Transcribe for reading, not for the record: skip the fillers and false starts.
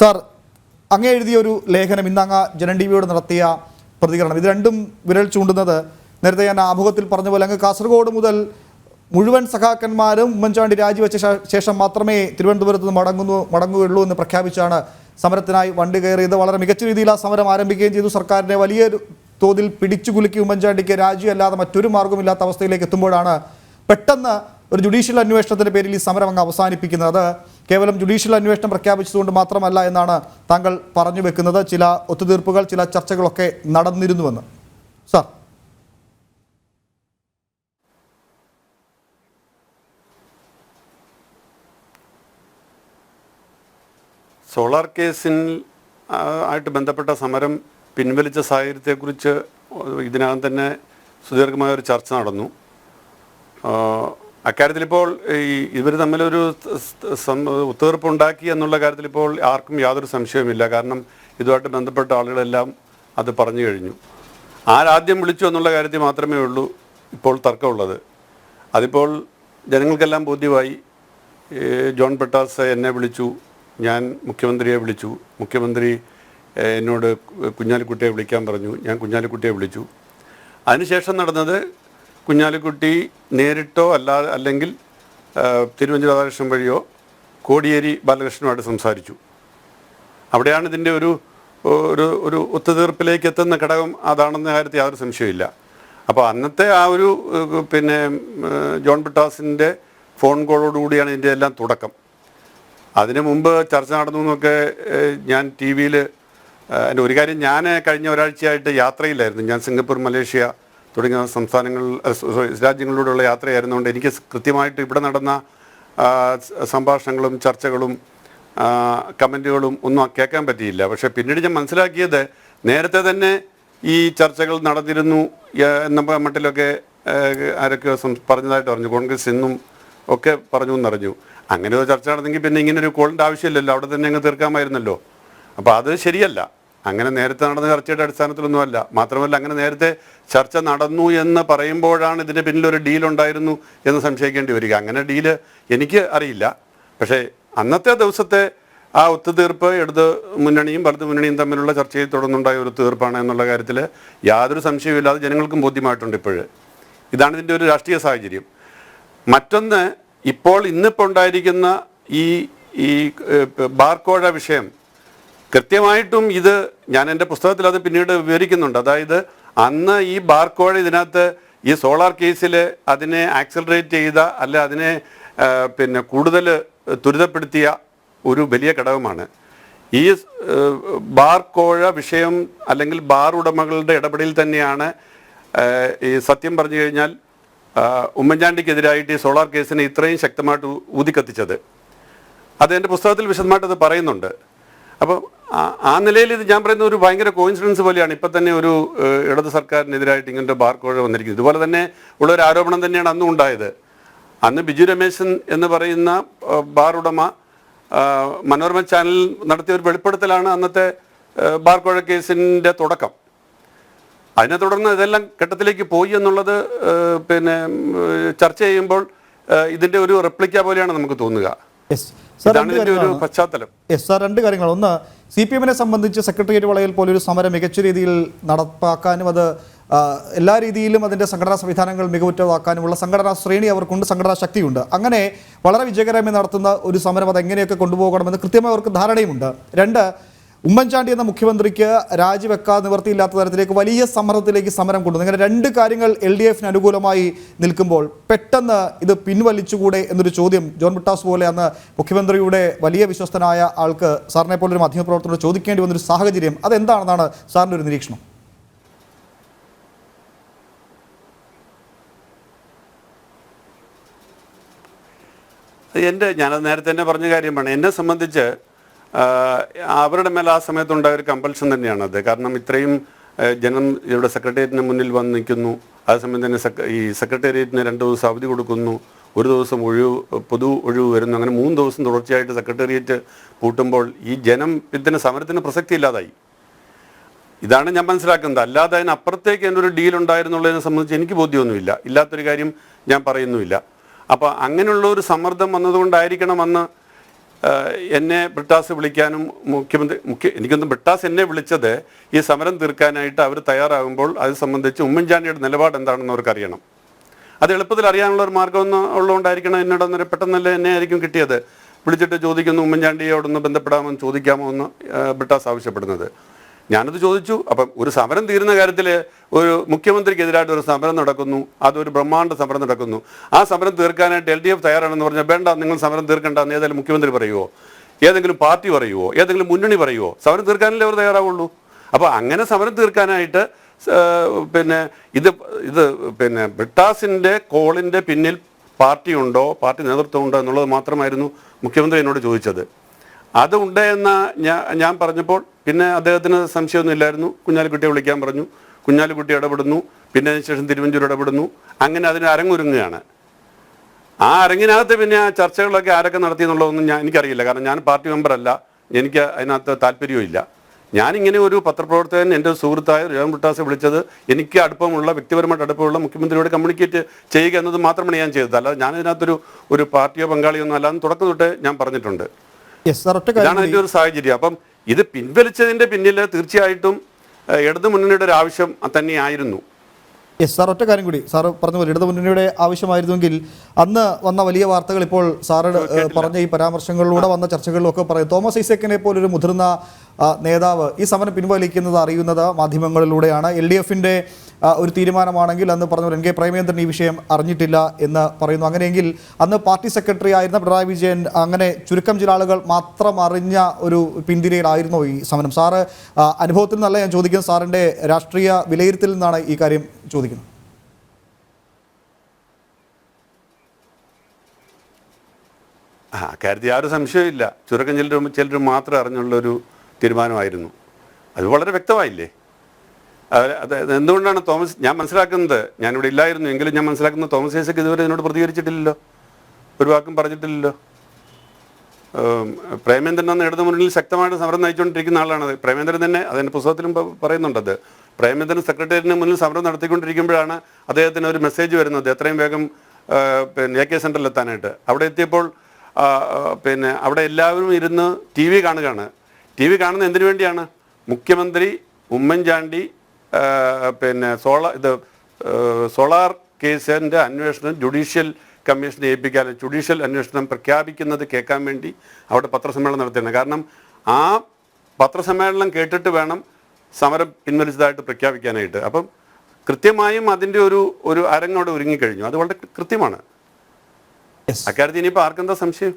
Sir, അങ്ങ് എഴുതിയ ഒരു ലേഖനം ഇന്ന് അങ്ങ് ജനൻ ടിവിയോട് നടത്തിയ പ്രതികരണം, ഇത് രണ്ടും വിരൽ ചൂണ്ടുന്നത് നേരത്തെ ഞാൻ ആമുഖത്തിൽ പറഞ്ഞ പോലെ അങ്ങ് കാസർഗോഡ് മുതൽ മുഴുവൻ സഖാക്കന്മാരും ഉമ്മൻചാണ്ടി രാജിവെച്ച ശേഷം മാത്രമേ തിരുവനന്തപുരത്ത് നിന്ന് മടങ്ങുകയുള്ളൂ എന്ന് പ്രഖ്യാപിച്ചാണ് സമരത്തിനായി വണ്ടി കയറിയത്. വളരെ മികച്ച രീതിയിൽ ആ സമരം ആരംഭിക്കുകയും ചെയ്തു. സർക്കാരിനെ വലിയ തോതിൽ പിടിച്ചുകുലുക്കി ഉമ്മൻചാണ്ടിക്ക് രാജിയല്ലാതെ മറ്റൊരു മാർഗമില്ലാത്ത അവസ്ഥയിലേക്ക് എത്തുമ്പോഴാണ് പെട്ടെന്ന് ഒരു ജുഡീഷ്യൽ അന്വേഷണത്തിൻ്റെ പേരിൽ ഈ സമരം അങ്ങ് അവസാനിപ്പിക്കുന്നത്. അത് കേവലം ജുഡീഷ്യൽ അന്വേഷണം പ്രഖ്യാപിച്ചതുകൊണ്ട് മാത്രമല്ല എന്നാണ് താങ്കൾ പറഞ്ഞു വെക്കുന്നത്. ചില ഒത്തുതീർപ്പുകൾ, ചില ചർച്ചകളൊക്കെ നടന്നിരുന്നുവെന്ന്. സാർ, സോളാർ കേസിൽ ആയിട്ട് ബന്ധപ്പെട്ട സമരം പിൻവലിച്ച സാഹചര്യത്തെക്കുറിച്ച് ഇതിനകം തന്നെ സുദീർഘമായ ഒരു ചർച്ച നടന്നു. അക്കാര്യത്തിൽ ഇപ്പോൾ ഇവർ തമ്മിലൊരു ഒത്തുതീർപ്പുണ്ടാക്കി എന്നുള്ള കാര്യത്തിൽ ഇപ്പോൾ ആർക്കും യാതൊരു സംശയവുമില്ല. കാരണം ഇതുമായിട്ട് ബന്ധപ്പെട്ട ആളുകളെല്ലാം അത് പറഞ്ഞു കഴിഞ്ഞു. ആരാദ്യം വിളിച്ചു എന്നുള്ള കാര്യത്തിൽ മാത്രമേ ഉള്ളൂ ഇപ്പോൾ തർക്കമുള്ളത്. അതിപ്പോൾ ജനങ്ങൾക്കെല്ലാം ബോധ്യമായി. ജോൺ ബ്രിട്ടാസ് എന്നെ വിളിച്ചു, ഞാൻ മുഖ്യമന്ത്രിയെ വിളിച്ചു, മുഖ്യമന്ത്രി എന്നോട് കുഞ്ഞാലിക്കുട്ടിയെ വിളിക്കാൻ പറഞ്ഞു, ഞാൻ കുഞ്ഞാലിക്കുട്ടിയെ വിളിച്ചു. അതിനുശേഷം നടന്നത് കുഞ്ഞാലിക്കുട്ടി നേരിട്ടോ അല്ലെങ്കിൽ തിരുവഞ്ചൂർ രാധാകൃഷ്ണൻ വഴിയോ കോടിയേരി ബാലകൃഷ്ണനുമായിട്ട് സംസാരിച്ചു. അവിടെയാണ് ഇതിൻ്റെ ഒരു ഒത്തുതീർപ്പിലേക്ക് എത്തുന്ന ഘടകം അതാണെന്ന കാര്യത്തിൽ യാതൊരു സംശയമില്ല. അപ്പോൾ അന്നത്തെ ആ ഒരു ജോൺ ബ്രിട്ടാസിൻ്റെ ഫോൺ കോളോടുകൂടിയാണ് ഇതിൻ്റെ എല്ലാം തുടക്കം. അതിനു മുമ്പ് ചർച്ച നടന്നു എന്നൊക്കെ ഞാൻ ടി വിയിൽ എൻ്റെ ഒരു കാര്യം, ഞാൻ കഴിഞ്ഞ ഒരാഴ്ചയായിട്ട് യാത്രയിലായിരുന്നു. ഞാൻ സിംഗപ്പൂർ, മലേഷ്യ തുടങ്ങിയ രാജ്യങ്ങളിലൂടെയുള്ള യാത്രയായിരുന്നുകൊണ്ട് എനിക്ക് കൃത്യമായിട്ട് ഇവിടെ നടന്ന സംഭാഷണങ്ങളും ചർച്ചകളും കമൻറ്റുകളും ഒന്നും കേൾക്കാൻ പറ്റിയില്ല. പക്ഷേ പിന്നീട് ഞാൻ മനസ്സിലാക്കിയത് നേരത്തെ തന്നെ ഈ ചർച്ചകൾ നടന്നിരുന്നു എന്ന മട്ടിലൊക്കെ ആരൊക്കെ പറഞ്ഞതായിട്ട് അറിഞ്ഞു. കോൺഗ്രസ് ഇന്നും ഒക്കെ പറഞ്ഞു എന്നറിഞ്ഞു. അങ്ങനെ ഒരു ചർച്ച നടന്നെങ്കിൽ പിന്നെ ഇങ്ങനെ ഒരു കോളിൻ്റെ ആവശ്യമില്ലല്ലോ, അവിടെ തന്നെ അങ്ങ് തീർക്കാമായിരുന്നല്ലോ. അപ്പോൾ അത് ശരിയല്ല. അങ്ങനെ നേരത്തെ നടന്ന ചർച്ചയുടെ അടിസ്ഥാനത്തിലൊന്നുമല്ല. മാത്രമല്ല, അങ്ങനെ നേരത്തെ ചർച്ച നടന്നു എന്ന് പറയുമ്പോഴാണ് ഇതിൻ്റെ പിന്നിലൊരു ഡീലുണ്ടായിരുന്നു എന്ന് സംശയിക്കേണ്ടി വരിക. അങ്ങനെ ഡീല് എനിക്ക് അറിയില്ല. പക്ഷേ അന്നത്തെ ദിവസത്തെ ആ ഒത്തുതീർപ്പ് ഇടത് മുന്നണിയും വലത് മുന്നണിയും തമ്മിലുള്ള ചർച്ചയിൽ തുടർന്നുണ്ടായ ഒരു തീർപ്പാണ് എന്നുള്ള കാര്യത്തിൽ യാതൊരു സംശയവുമില്ലാതെ ജനങ്ങൾക്കും ബോധ്യമായിട്ടുണ്ട്. ഇപ്പോഴ് ഇതാണ് ഇതിൻ്റെ ഒരു രാഷ്ട്രീയ സാഹചര്യം. മറ്റൊന്ന്, ഇന്നിപ്പോൾ ഉണ്ടായിരിക്കുന്ന ഈ ബാർക്കോഴ വിഷയം കൃത്യമായിട്ടും ഇത് ഞാൻ എൻ്റെ പുസ്തകത്തിൽ അത് പിന്നീട് വിവരിക്കുന്നുണ്ട്. അതായത് അന്ന് ഈ ബാർക്കോഴ ഇതിനകത്ത് ഈ സോളാർ കേസിൽ അതിനെ ആക്സലറേറ്റ് ചെയ്ത അതിനെ കൂടുതൽ ത്വരിതപ്പെടുത്തിയ ഒരു വലിയ ഘടകമാണ്. ഈ ബാർക്കോഴ വിഷയം അല്ലെങ്കിൽ ബാർ ഉടമകളുടെ ഇടപെടലിൽ തന്നെയാണ് ഈ സത്യം പറഞ്ഞു കഴിഞ്ഞാൽ ഉമ്മൻചാണ്ടിക്കെതിരായിട്ട് ഈ സോളാർ കേസിനെ ഇത്രയും ശക്തമായിട്ട് ഊതിക്കത്തിച്ചത്. അത് എൻ്റെ പുസ്തകത്തിൽ വിശദമായിട്ട് അത് പറയുന്നുണ്ട്. അപ്പോൾ ആ നിലയിൽ ഇത് ഞാൻ പറയുന്ന ഒരു ഭയങ്കര കോയിൻസിഡൻസ് പോലെയാണ്. ഇപ്പം തന്നെ ഒരു ഇടത് സർക്കാരിനെതിരായിട്ട് ഇങ്ങനത്തെ ബാർക്കോഴ വന്നിരിക്കുന്നത്. ഇതുപോലെ തന്നെ ഉള്ളൊരു ആരോപണം തന്നെയാണ് അന്നും ഉണ്ടായത്. അന്ന് ബിജു രമേശൻ എന്ന് പറയുന്ന ബാർ ഉടമ മനോരമ ചാനലിൽ നടത്തിയ ഒരു വെളിപ്പെടുത്തലാണ് അന്നത്തെ ബാർക്കോഴ കേസിൻ്റെ തുടക്കം. അതിനെ തുടർന്ന് ഇതെല്ലാം ഘട്ടത്തിലേക്ക് പോയി എന്നുള്ളത് ചർച്ച ചെയ്യുമ്പോൾ ഇതിൻ്റെ ഒരു റെപ്ലിക്ക പോലെയാണ് നമുക്ക് തോന്നുക. പശ്ചാത്തലം. സാർ, രണ്ട് കാര്യങ്ങൾ. ഒന്ന്, CPM-നെ സംബന്ധിച്ച് സെക്രട്ടേറിയറ്റ് വളയിൽ പോലൊരു സമരം മികച്ച രീതിയിൽ നടപ്പാക്കാനും അത് എല്ലാ രീതിയിലും അതിൻ്റെ സംഘടനാ സംവിധാനങ്ങൾ മികവുറ്റതാക്കാനുമുള്ള സംഘടനാ ശ്രേണി അവർക്കുണ്ട്, സംഘടനാ ശക്തിയുണ്ട്. അങ്ങനെ വളരെ വിജയകരമായി നടത്തുന്ന ഒരു സമരം അതെങ്ങനെയൊക്കെ കൊണ്ടുപോകണമെന്ന് കൃത്യമായി അവർക്ക് ധാരണയുമുണ്ട്. രണ്ട്, ഉമ്മൻചാണ്ടി എന്ന മുഖ്യമന്ത്രിക്ക് രാജിവെക്കാൻ നിവൃത്തിയില്ലാത്ത തരത്തിലേക്ക് വലിയ സമ്മർദ്ദത്തിലേക്ക് സമരം കൊണ്ടുവന്നു. അങ്ങനെ രണ്ട് കാര്യങ്ങൾ LDF-ന് അനുകൂലമായി നിൽക്കുമ്പോൾ പെട്ടെന്ന് ഇത് പിൻവലിച്ചുകൂടെ എന്നൊരു ചോദ്യം ജോൺ ബ്രിട്ടാസ് പോലെ അന്ന് മുഖ്യമന്ത്രിയുടെ വലിയ വിശ്വസ്തനായ ആൾക്ക് സാറിനെ പോലൊരു മാധ്യമപ്രവർത്തകരോട് ചോദിക്കേണ്ടി വന്നൊരു സാഹചര്യം അതെന്താണെന്നാണ് സാറിൻ്റെ ഒരു നിരീക്ഷണം? ഞാനത് നേരത്തെ തന്നെ പറഞ്ഞ കാര്യമാണ്. എന്നെ സംബന്ധിച്ച് അവരുടെ മേലെ ആ സമയത്തുണ്ടായ ഒരു കമ്പൽഷൻ തന്നെയാണത്. കാരണം ഇത്രയും ജനം ഇവിടെ സെക്രട്ടേറിയറ്റിന് മുന്നിൽ വന്ന് നിൽക്കുന്നു. അതേസമയം തന്നെ ഈ സെക്രട്ടേറിയറ്റിന് 2 ദിവസം അവധി കൊടുക്കുന്നു, 1 ദിവസം പൊതു ഒഴിവ് വരുന്നു. അങ്ങനെ 3 ദിവസം തുടർച്ചയായിട്ട് സെക്രട്ടേറിയറ്റ് പൂട്ടുമ്പോൾ ഈ ജനം ഇതിന് സമരത്തിന് പ്രസക്തി ഇല്ലാതായി. ഇതാണ് ഞാൻ മനസ്സിലാക്കുന്നത്. അല്ലാതെ അതിനപ്പുറത്തേക്ക് എന്നൊരു ഡീൽ ഉണ്ടായിരുന്നുള്ളതിനെ സംബന്ധിച്ച് എനിക്ക് ബോധ്യമൊന്നുമില്ല. ഇല്ലാത്തൊരു കാര്യം ഞാൻ പറയുന്നുമില്ല. അപ്പോൾ അങ്ങനെയുള്ള ഒരു സമ്മർദ്ദം വന്നതുകൊണ്ടായിരിക്കണം അന്ന് എന്നെ ബ്രിട്ടാസ് വിളിക്കാനും എനിക്കൊന്നും ബ്രിട്ടാസ് എന്നെ വിളിച്ചത് ഈ സമരം തീർക്കാനായിട്ട് അവർ തയ്യാറാകുമ്പോൾ അത് സംബന്ധിച്ച് ഉമ്മൻചാണ്ടിയുടെ നിലപാട് എന്താണെന്ന് അവർക്ക് അറിയണം. അത് എളുപ്പത്തിൽ അറിയാനുള്ള ഒരു മാർഗ്ഗം ഉള്ളതുകൊണ്ടായിരിക്കണം എന്നോട് അന്നേരം പെട്ടെന്നല്ലേ എന്നെ ആയിരിക്കും കിട്ടിയത്. വിളിച്ചിട്ട് ചോദിക്കുന്നു ഉമ്മൻചാണ്ടിയോടൊന്ന് ബന്ധപ്പെടാമോ ചോദിക്കാമോ എന്ന് ബ്രിട്ടാസ് ആവശ്യപ്പെടുന്നത്. ഞാനത് ചോദിച്ചു. അപ്പം ഒരു സമരം തീരുന്ന കാര്യത്തിൽ ഒരു മുഖ്യമന്ത്രിക്കെതിരായിട്ട് ഒരു സമരം നടക്കുന്നു, അതൊരു ബ്രഹ്മാണ്ഡ സമരം നടക്കുന്നു. ആ സമരം തീർക്കാനായിട്ട് LDF തയ്യാറാണെന്ന് പറഞ്ഞാൽ വേണ്ട, നിങ്ങൾ സമരം തീർക്കണ്ടെന്ന് ഏതെങ്കിലും മുഖ്യമന്ത്രി പറയുമോ, ഏതെങ്കിലും പാർട്ടി പറയുമോ, ഏതെങ്കിലും മുന്നണി പറയുമോ? സമരം തീർക്കാനല്ലേ അവർ തയ്യാറാവുള്ളൂ. അപ്പോൾ അങ്ങനെ സമരം തീർക്കാനായിട്ട് പിന്നെ ബ്രിട്ടാസിൻ്റെ കോളിൻ്റെ പിന്നിൽ പാർട്ടിയുണ്ടോ, പാർട്ടി നേതൃത്വമുണ്ടോ എന്നുള്ളത് മാത്രമായിരുന്നു മുഖ്യമന്ത്രി എന്നോട് ചോദിച്ചത്. അതുണ്ട് എന്ന് ഞാൻ പറഞ്ഞപ്പോൾ പിന്നെ അദ്ദേഹത്തിന് സംശയമൊന്നും ഇല്ലായിരുന്നു. കുഞ്ഞാലിക്കുട്ടിയെ വിളിക്കാൻ പറഞ്ഞു. കുഞ്ഞാലിക്കുട്ടി ഇടപെടുന്നു. പിന്നെ അതിനുശേഷം തിരുവഞ്ചൂർ ഇടപെടുന്നു. അങ്ങനെ അതിന് അരങ്ങൊരുങ്ങുകയാണ്. ആ അരങ്ങിനകത്ത് പിന്നെ ആ ചർച്ചകളൊക്കെ ആരൊക്കെ നടത്തി എന്നുള്ളതൊന്നും എനിക്കറിയില്ല. കാരണം ഞാൻ പാർട്ടി മെമ്പറല്ല, എനിക്ക് അതിനകത്ത് താല്പര്യവും ഇല്ല. ഞാനിങ്ങനെ ഒരു പത്രപ്രവർത്തകൻ എൻ്റെ സുഹൃത്തായ രവീന്ദ്രൻ ബ്രിട്ടാസെ വിളിച്ചത് എനിക്ക് അടുപ്പമുള്ള, വ്യക്തിപരമായിട്ട് അടുപ്പമുള്ള മുഖ്യമന്ത്രിയോട് കമ്മ്യൂണിക്കേറ്റ് ചെയ്യുക എന്നത് മാത്രമാണ് ഞാൻ ചെയ്തത്. അല്ലാതെ ഞാനിതിനകത്തൊരു പാർട്ടിയോ പങ്കാളിയൊന്നും അല്ലാന്ന് തുടക്കം തൊട്ട് ഞാൻ പറഞ്ഞിട്ടുണ്ട്. ഇതാണ് അതിൻ്റെ ഒരു സാഹചര്യം. അപ്പം ഇത് പിൻവലിച്ചതിൻ്റെ പിന്നിൽ തീർച്ചയായിട്ടും ഇടതു മുന്നണിയുടെ ഒരു ആവശ്യം തന്നെയായിരുന്നു. സാർ, ഒറ്റ കാര്യം കൂടി സാറ് പറഞ്ഞ പോലെ ഇടതു മുന്നണിയുടെ ആവശ്യമായിരുന്നെങ്കിൽ അന്ന് വന്ന വലിയ വാർത്തകൾ ഇപ്പോൾ സാറ് പറഞ്ഞ ഈ പരാമർശങ്ങളിലൂടെ വന്ന ചർച്ചകളിലൊക്കെ പറയും. തോമസ് ഐസക്കിനെ പോലൊരു മുതിർന്ന നേതാവ് ഈ സമരം പിൻവലിക്കുന്നത് അറിയുന്നത് മാധ്യമങ്ങളിലൂടെയാണ്. LDFൻ്റെ ഒരു തീരുമാനമാണെങ്കിൽ അന്ന് പറഞ്ഞ എൻ കെ പ്രേമചന്ദ്രൻ ഈ വിഷയം അറിഞ്ഞിട്ടില്ല എന്ന് പറയുന്നു. അങ്ങനെയെങ്കിൽ അന്ന് പാർട്ടി സെക്രട്ടറി ആയിരുന്ന പിണറായി വിജയൻ അങ്ങനെ ചുരുക്കം ചില ആളുകൾ മാത്രം അറിഞ്ഞ ഒരു പിന്തിരിയിലായിരുന്നോ ഈ സമരം? സാറ് അനുഭവത്തിൽ നിന്നല്ല ഞാൻ ചോദിക്കുന്നത്, സാറിൻ്റെ രാഷ്ട്രീയ വിലയിരുത്തലിൽ നിന്നാണ് ഈ കാര്യം ചോദിക്കുന്നത്. കാര്യത്തിൽ യാതൊരു സംശയമില്ല. ചുരുക്കം ചിലർ മാത്രം അറിഞ്ഞുള്ളൊരു തീരുമാനമായിരുന്നു. അത് വളരെ വ്യക്തമായില്ലേ? അത് എന്തുകൊണ്ടാണ് ഞാൻ മനസ്സിലാക്കുന്നത്, ഞാനിവിടെ ഇല്ലായിരുന്നു എങ്കിലും ഞാൻ മനസ്സിലാക്കുന്നത് തോമസ് ഐസക് ഇതുവരെ എന്നോട് പ്രതികരിച്ചിട്ടില്ലല്ലോ, ഒരു വാക്കും പറഞ്ഞിട്ടില്ലല്ലോ. പ്രേമേന്ദ്രൻ അന്ന് ഇടതു മുന്നിൽ ശക്തമായിട്ട് സമരം നയിച്ചുകൊണ്ടിരിക്കുന്ന ആളാണ്. പ്രേമേന്ദ്രൻ തന്നെ അതിൻ്റെ പുസ്തകത്തിലും പറയുന്നുണ്ടത്. പ്രേമേന്ദ്രൻ സെക്രട്ടേറിയറ്റിന് മുന്നിൽ സമരം നടത്തിക്കൊണ്ടിരിക്കുമ്പോഴാണ് അദ്ദേഹത്തിന് ഒരു മെസ്സേജ് വരുന്നത് എത്രയും വേഗം AK സെൻറ്ററിൽ എത്താനായിട്ട്. അവിടെ എത്തിയപ്പോൾ അവിടെ എല്ലാവരും ഇരുന്ന് TV കാണുകയാണ്. TV കാണുന്നത് എന്തിനു വേണ്ടിയാണ്? മുഖ്യമന്ത്രി ഉമ്മൻചാണ്ടി സോളാർ കേസിൻ്റെ അന്വേഷണം ജുഡീഷ്യൽ കമ്മീഷനെ ഏൽപ്പിക്കാൻ, ജുഡീഷ്യൽ അന്വേഷണം പ്രഖ്യാപിക്കുന്നത് കേൾക്കാൻ വേണ്ടി അവിടെ പത്രസമ്മേളനം നടത്തിയാണ്. കാരണം ആ പത്രസമ്മേളനം കേട്ടിട്ട് വേണം സമരം പിൻവലിച്ചതായിട്ട് പ്രഖ്യാപിക്കാനായിട്ട്. അപ്പം കൃത്യമായും അതിൻ്റെ ഒരു അരങ്ങോടെ ഒരുങ്ങിക്കഴിഞ്ഞു. അത് വളരെ കൃത്യമാണ്. അക്കാര്യത്തിൽ ഇനിയിപ്പോൾ ആർക്കെന്താ സംശയം?